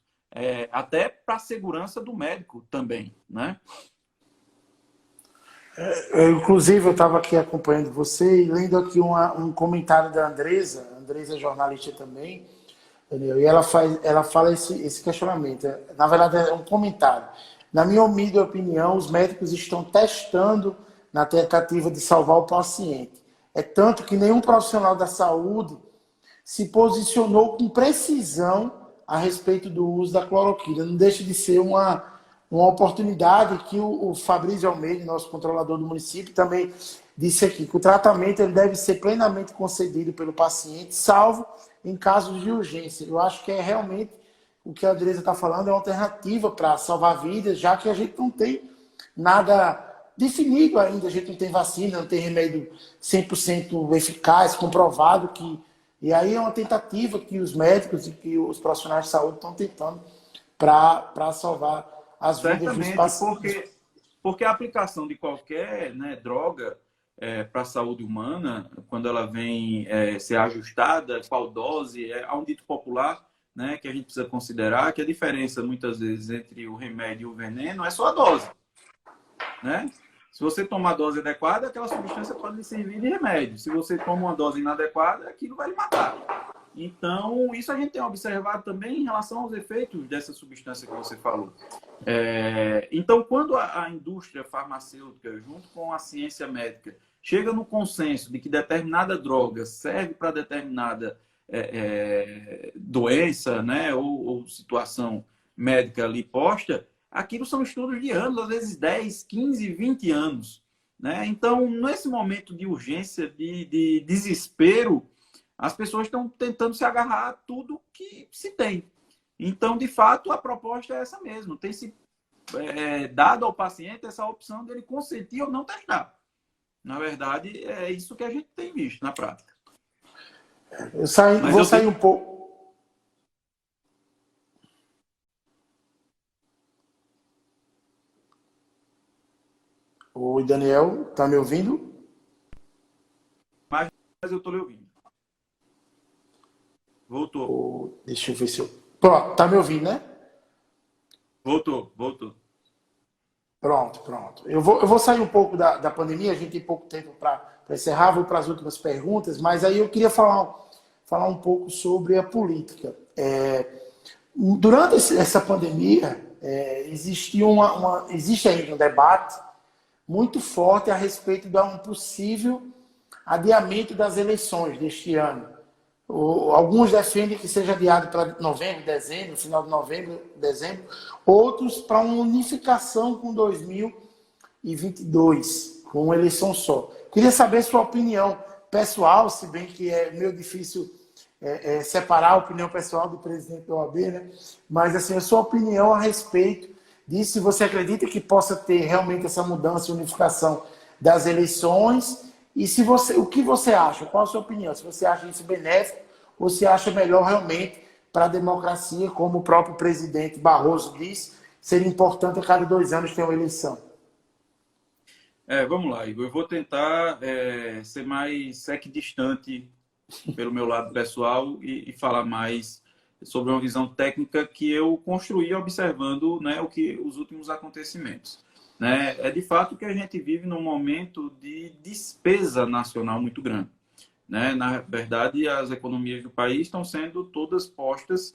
Até para a segurança do médico também, né? Inclusive, eu estava aqui acompanhando você e lendo aqui um comentário da Andresa. A Andresa é jornalista também, Daniel, e ela fala esse questionamento. Na verdade, é um comentário. Na minha humilde opinião, os médicos estão testando na tentativa de salvar o paciente. É tanto que nenhum profissional da saúde se posicionou com precisão a respeito do uso da cloroquina. Não deixa de ser uma oportunidade que o Fabrício Almeida, nosso controlador do município, também disse aqui, que o tratamento ele deve ser plenamente concedido pelo paciente, salvo em casos de urgência. Eu acho que é realmente o que a Andresa está falando, é uma alternativa para salvar vidas, já que a gente não tem nada definido ainda, a gente não tem vacina, não tem remédio 100% eficaz, comprovado, e aí é uma tentativa que os médicos e que os profissionais de saúde estão tentando para salvar as vidas dos pacientes. Porque a aplicação de qualquer, né, droga para a saúde humana, quando ela vem ser ajustada, qual dose, há um dito popular, né, que a gente precisa considerar, que a diferença, muitas vezes, entre o remédio e o veneno é só a dose. Né? Se você toma a dose adequada, aquela substância pode lhe servir de remédio. Se você toma uma dose inadequada, aquilo vai lhe matar. Então, isso a gente tem observado também em relação aos efeitos dessa substância que você falou. Então, quando a indústria farmacêutica, junto com a ciência médica, chega no consenso de que determinada droga serve para determinada doença, né, ou situação médica ali posta, aquilo são estudos de anos, às vezes 10, 15, 20 anos. Né? Então, nesse momento de urgência, de desespero, as pessoas estão tentando se agarrar a tudo que se tem. Então, de fato, a proposta é essa mesmo. Tem se dado ao paciente essa opção dele consentir ou não testar. Na verdade, é isso que a gente tem visto na prática. Vou sair um pouco. Oi, Daniel, tá me ouvindo? Mas eu estou lhe ouvindo. Voltou. Deixa eu ver se eu... Pronto, tá me ouvindo, né? Voltou. Pronto. Eu vou sair um pouco da pandemia, a gente tem pouco tempo para encerrar, vou para as últimas perguntas, mas aí eu queria falar um pouco sobre a política. Durante essa pandemia, existe ainda um debate muito forte a respeito de um possível adiamento das eleições deste ano. Alguns defendem que seja adiado para novembro, dezembro, final de novembro, dezembro, outros para uma unificação com 2022, com uma eleição só. Queria saber sua opinião pessoal, se bem que é meio difícil separar a opinião pessoal do presidente da OAB, né? Mas assim, a sua opinião a respeito disso, se você acredita que possa ter realmente essa mudança e unificação das eleições, e o que você acha? Qual a sua opinião? Se você acha isso benéfico ou se acha melhor realmente para a democracia, como o próprio presidente Barroso disse, seria importante a cada 2 anos ter uma eleição? Vamos lá, Igor. Eu vou tentar ser mais equidistante pelo meu lado pessoal e falar mais sobre uma visão técnica que eu construí observando, né, os últimos acontecimentos. Né? É de fato que a gente vive num momento de despesa nacional muito grande. Né? Na verdade, as economias do país estão sendo todas postas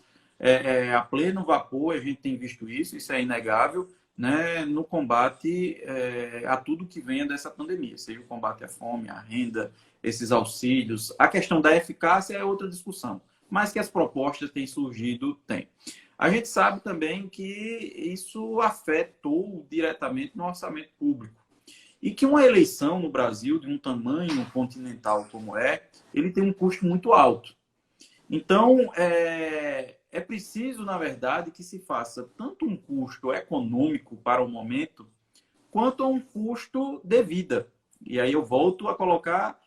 a pleno vapor, a gente tem visto isso é inegável, né? No combate a tudo que venha dessa pandemia, seja o combate à fome, à renda, esses auxílios. A questão da eficácia é outra discussão, mas que as propostas têm surgido, tem. A gente sabe também que isso afetou diretamente no orçamento público. E que uma eleição no Brasil, de um tamanho continental como ele tem um custo muito alto. Então, é preciso, na verdade, que se faça tanto um custo econômico para o momento, quanto um custo de vida. E aí eu volto a colocar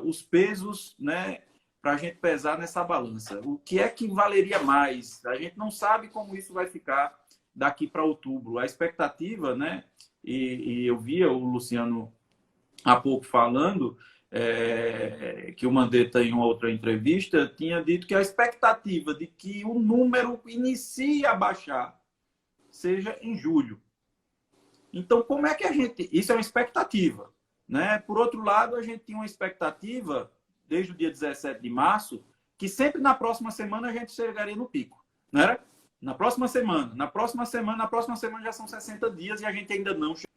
os pesos, né, para a gente pesar nessa balança. O que é que valeria mais? A gente não sabe como isso vai ficar daqui para outubro. A expectativa, né, e eu via o Luciano há pouco falando, que o Mandetta, em uma outra entrevista, tinha dito que a expectativa de que o número inicie a baixar seja em julho. Então, como é que a gente... Isso é uma expectativa. Né? Por outro lado, a gente tinha uma expectativa, desde o dia 17 de março, que sempre na próxima semana a gente chegaria no pico. Não era? Na próxima semana já são 60 dias e a gente ainda não chegou.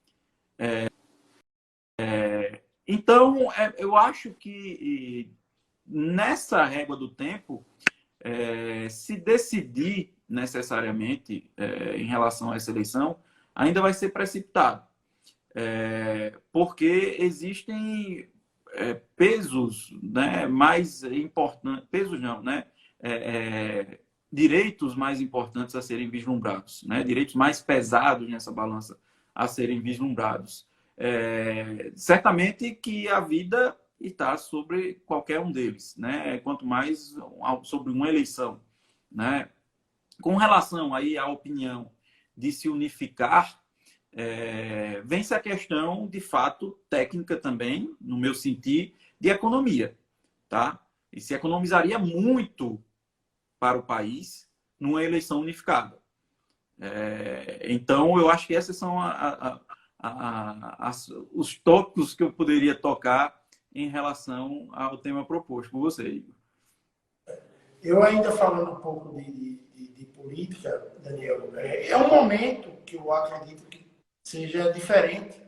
Então, eu acho que nessa régua do tempo, se decidir necessariamente em relação a essa eleição, ainda vai ser precipitado. Porque existem pesos, né, mais importantes, pesos não, né, direitos mais importantes a serem vislumbrados, né, direitos mais pesados nessa balança a serem vislumbrados. Certamente que a vida está sobre qualquer um deles, né, quanto mais sobre uma eleição, né. Com relação aí à opinião de se unificar, vem-se a questão, de fato, técnica também, no meu sentir, de economia. Tá? E se economizaria muito para o país numa eleição unificada. Então, eu acho que esses são os tópicos que eu poderia tocar em relação ao tema proposto por você, Igor. Eu ainda falando um pouco de política, Daniel, é um momento que eu acredito que seja diferente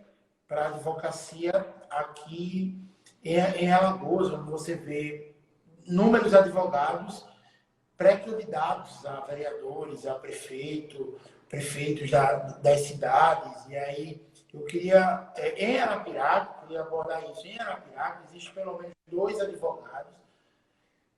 para a advocacia aqui em Alagoas, onde você vê inúmeros advogados pré-candidatos a vereadores, a prefeitos das cidades. E aí eu queria, em Arapiraca, queria abordar isso. Em Arapiraca existe pelo menos 2 advogados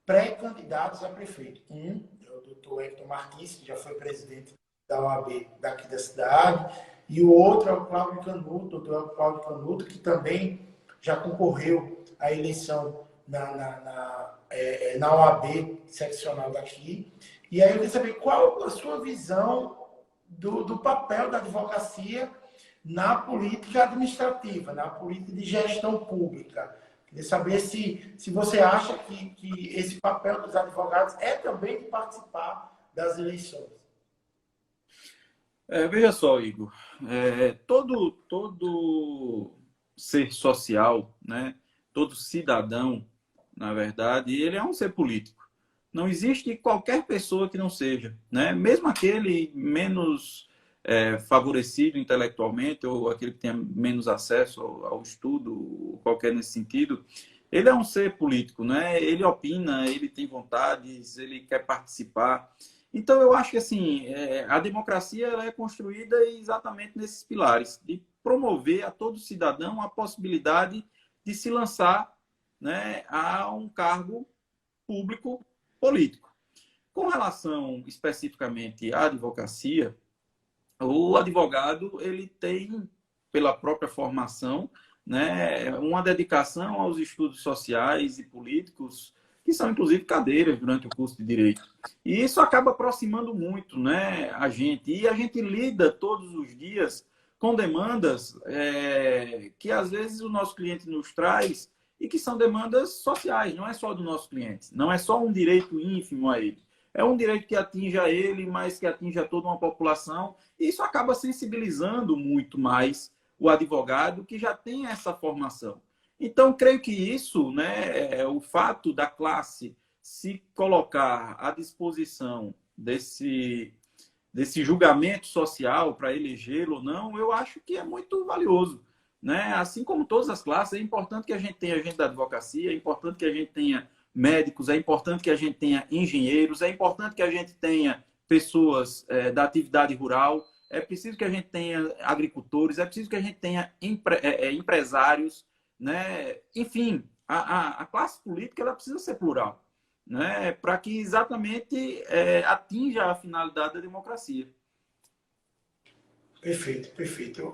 pré-candidatos a prefeito. Um é o doutor Hector Martins, que já foi presidente da OAB daqui da cidade, e o outro é o Cláudio Canuto, doutor Cláudio Canuto, que também já concorreu à eleição na OAB seccional daqui. E aí eu queria saber qual a sua visão do papel da advocacia na política administrativa, na política de gestão pública. Queria saber se você acha que esse papel dos advogados é também de participar das eleições. Veja só, Igor, todo ser social, né, todo cidadão, na verdade, ele é um ser político. Não existe qualquer pessoa que não seja, né? Mesmo aquele menos favorecido intelectualmente ou aquele que tenha menos acesso ao estudo, qualquer nesse sentido, ele é um ser político, né? Ele opina, ele tem vontades, ele quer participar. Então, eu acho que assim, a democracia ela é construída exatamente nesses pilares, de promover a todo cidadão a possibilidade de se lançar, né, a um cargo público político. Com relação especificamente à advocacia, o advogado ele tem, pela própria formação, né, uma dedicação aos estudos sociais e políticos, que são inclusive cadeiras durante o curso de Direito. E isso acaba aproximando muito, né, a gente. E a gente lida todos os dias com demandas que às vezes o nosso cliente nos traz e que são demandas sociais, não é só do nosso cliente, não é só um direito ínfimo a ele. É um direito que atinge a ele, mas que atinge a toda uma população. E isso acaba sensibilizando muito mais o advogado que já tem essa formação. Então, creio que isso, né, o fato da classe se colocar à disposição desse julgamento social para elegê-lo ou não, eu acho que é muito valioso. Né? Assim como todas as classes, é importante que a gente tenha gente da advocacia, é importante que a gente tenha médicos, é importante que a gente tenha engenheiros, é importante que a gente tenha pessoas da atividade rural, é preciso que a gente tenha agricultores, é preciso que a gente tenha empresários, né? Enfim, a classe política ela precisa ser plural, né? Para que exatamente atinja a finalidade da democracia. Perfeito, perfeito.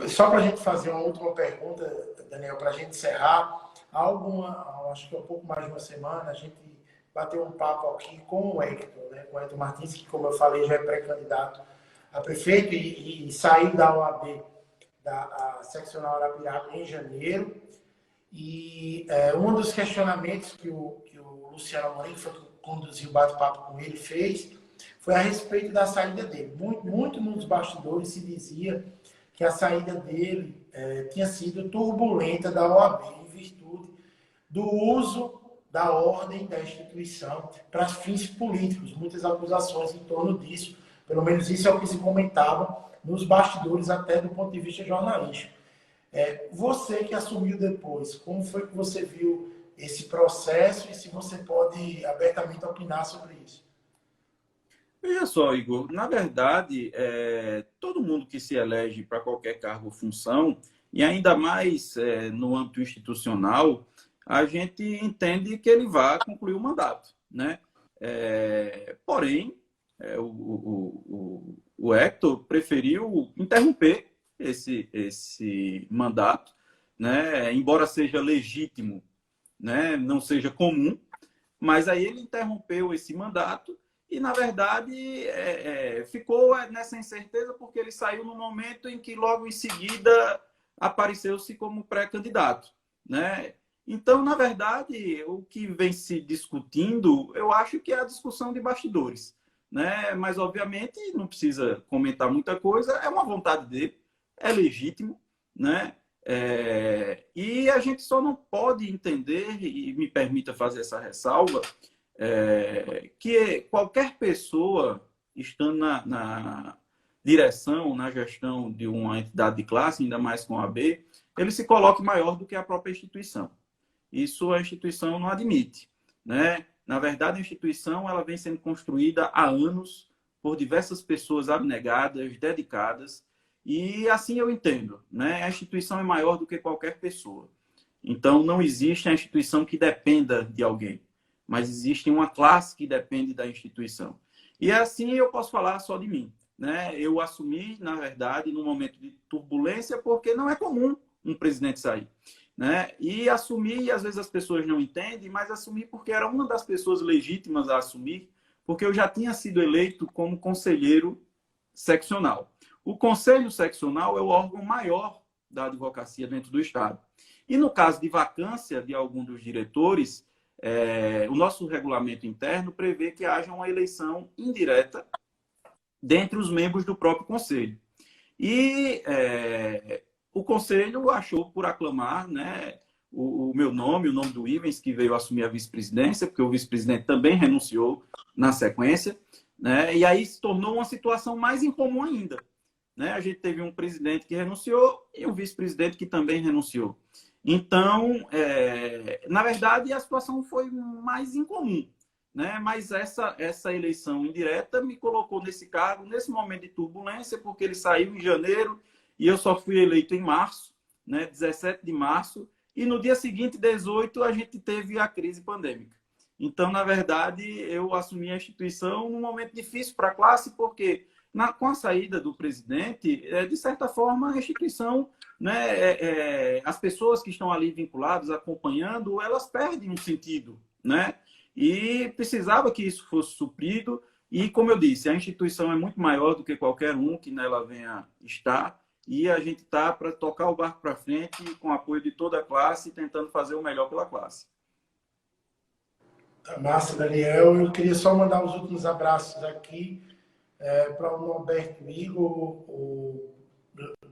Só para a gente fazer uma última pergunta, Daniel, para a gente encerrar, acho que há um pouco mais de uma semana, a gente bateu um papo aqui com o Hector, né? Com o Hector Martins, que, como eu falei, já é pré-candidato a prefeito e saiu da OAB, da seccional Arapiraca, em janeiro. E um dos questionamentos que o Luciano Amorim, que foi que conduziu o bate-papo com ele, fez, foi a respeito da saída dele. Muito nos bastidores se dizia que a saída dele tinha sido turbulenta da OAB, em virtude do uso da ordem da instituição para fins políticos. Muitas acusações em torno disso. Pelo menos isso é o que se comentava nos bastidores, até do ponto de vista jornalístico. Você que assumiu depois, como foi que você viu esse processo e se você pode abertamente opinar sobre isso? Veja só, Igor, na verdade, todo mundo que se elege para qualquer cargo ou função, e ainda mais no âmbito institucional, a gente entende que ele vai concluir o mandato, né? Porém, o Hector preferiu interromper esse mandato, né? Embora seja legítimo, né? Não seja comum, mas aí ele interrompeu esse mandato e, na verdade, ficou nessa incerteza porque ele saiu no momento em que, logo em seguida, apareceu-se como pré-candidato, né? Então, na verdade, o que vem se discutindo, eu acho que é a discussão de bastidores, né? Mas, obviamente, não precisa comentar muita coisa, é uma vontade dele, é legítimo, né? E a gente só não pode entender, e me permita fazer essa ressalva, que qualquer pessoa, estando na direção, na gestão de uma entidade de classe, ainda mais com a AB, ele se coloque maior do que a própria instituição. Isso a instituição não admite, né? Na verdade, a instituição ela vem sendo construída há anos por diversas pessoas abnegadas, dedicadas, e assim eu entendo, né? A instituição é maior do que qualquer pessoa. Então, não existe a instituição que dependa de alguém, mas existe uma classe que depende da instituição. E assim eu posso falar só de mim, né? Eu assumi, na verdade, num momento de turbulência, porque não é comum um presidente sair, né? E assumi, e às vezes as pessoas não entendem, mas assumi porque era uma das pessoas legítimas a assumir, porque eu já tinha sido eleito como conselheiro seccional. O conselho seccional é o órgão maior da advocacia dentro do Estado. E no caso de vacância de algum dos diretores, o nosso regulamento interno prevê que haja uma eleição indireta dentre os membros do próprio conselho. E o conselho achou por aclamar, né, o meu nome, o nome do Ivens, que veio assumir a vice-presidência, porque o vice-presidente também renunciou na sequência, né, e aí se tornou uma situação mais incomum ainda. Né? A gente teve um presidente que renunciou e um vice-presidente que também renunciou. Então, na verdade, a situação foi mais incomum. Né? Mas essa eleição indireta me colocou nesse cargo, nesse momento de turbulência, porque ele saiu em janeiro e eu só fui eleito em março, né? 17 de março, e no dia seguinte, 18, a gente teve a crise pandêmica. Então, na verdade, eu assumi a instituição num momento difícil para a classe, porque com a saída do presidente, de certa forma, a instituição, né, as pessoas que estão ali vinculadas, acompanhando, elas perdem um sentido, né? E precisava que isso fosse suprido. E, como eu disse, a instituição é muito maior do que qualquer um que nela venha estar. E a gente está para tocar o barco para frente com o apoio de toda a classe, tentando fazer o melhor pela classe. Tá massa, Daniel. Eu queria só mandar os últimos abraços aqui para o Norberto Igor, o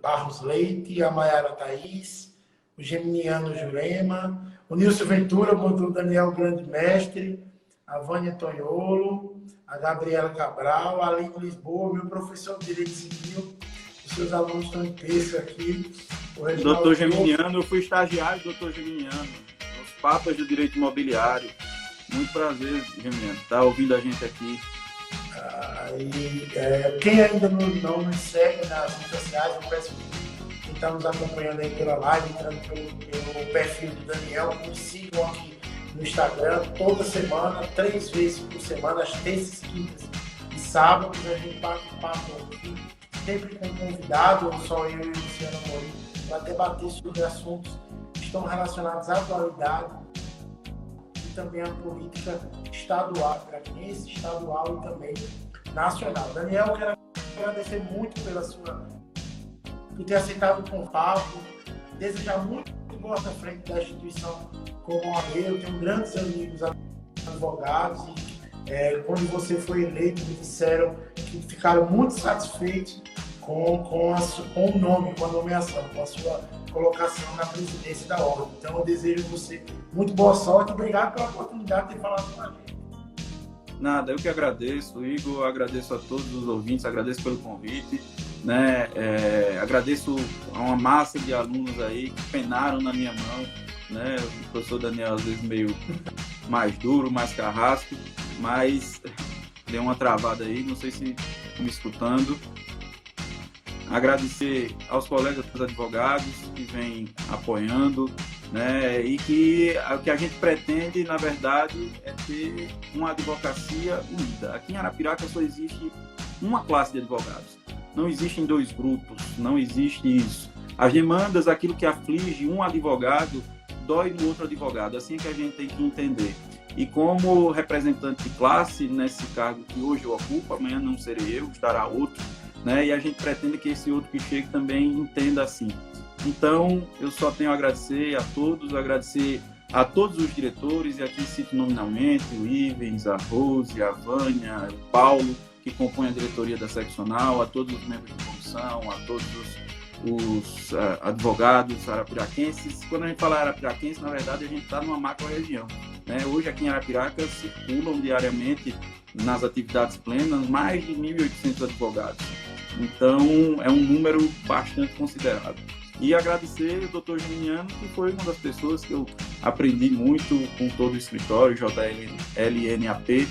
Barros Leite, a Maiara Thaís, o Geminiano Jurema, o Nilson Ventura, o Daniel Grande Mestre, a Vânia Tonholo, a Gabriela Cabral, a Aline Lisboa, meu professor de Direito Civil, os seus alunos estão em peso aqui. O doutor Geminiano, eu fui estagiário do doutor Geminiano, os papas do direito imobiliário. Muito prazer, Geminiano, estar ouvindo a gente aqui. Quem ainda não nos segue nas redes sociais, eu peço que está nos acompanhando aí pela live, entrando pelo perfil do Daniel, nos sigam aqui no Instagram, toda semana, 3 vezes por semana, às terças, quintas e sábados, a gente bate um papo aqui, sempre com convidado, ou só eu e o Luciano Amorim, para debater sobre assuntos que estão relacionados à atualidade e também à política estadual, estadual e também nacional. Daniel, eu quero agradecer muito por ter aceitado o contato, desejar muito boa à frente da instituição como a eu tenho grandes amigos advogados e quando você foi eleito me disseram que ficaram muito satisfeitos com o nome, com a nomeação, com a sua colocação na presidência da ordem. Então eu desejo a você muito boa sorte e obrigado pela oportunidade de ter falado com a gente. Nada, eu que agradeço, Igor, agradeço a todos os ouvintes, agradeço pelo convite, né? Agradeço a uma massa de alunos aí que penaram na minha mão, né? O professor Daniel às vezes meio mais duro, mais carrasco, mas deu uma travada aí, não sei se estão me escutando. Agradecer aos colegas dos advogados que vêm apoiando, né? E que a gente pretende, na verdade, é ter uma advocacia unida. Aqui em Arapiraca só existe uma classe de advogados. Não existem 2 grupos, não existe isso. As demandas, aquilo que aflige um advogado, dói no outro advogado. Assim que a gente tem que entender. E como representante de classe, nesse cargo que hoje eu ocupo, amanhã não serei eu, estará outro, né? E a gente pretende que esse outro que chegue também entenda assim. Então, eu só tenho a agradecer a todos os diretores, e aqui cito nominalmente o Ivens, a Rose, a Vânia, o Paulo, que compõem a diretoria da seccional, a todos os membros de comissão, a todos os advogados arapiraquenses. Quando a gente fala arapiraquense, na verdade, a gente está numa macro-região, né? Hoje, aqui em Arapiraca, circulam diariamente, nas atividades plenas, mais de 1.800 advogados. Então, é um número bastante considerável. E agradecer o Dr. Geminiano, que foi uma das pessoas que eu aprendi muito com todo o escritório, JLNAP,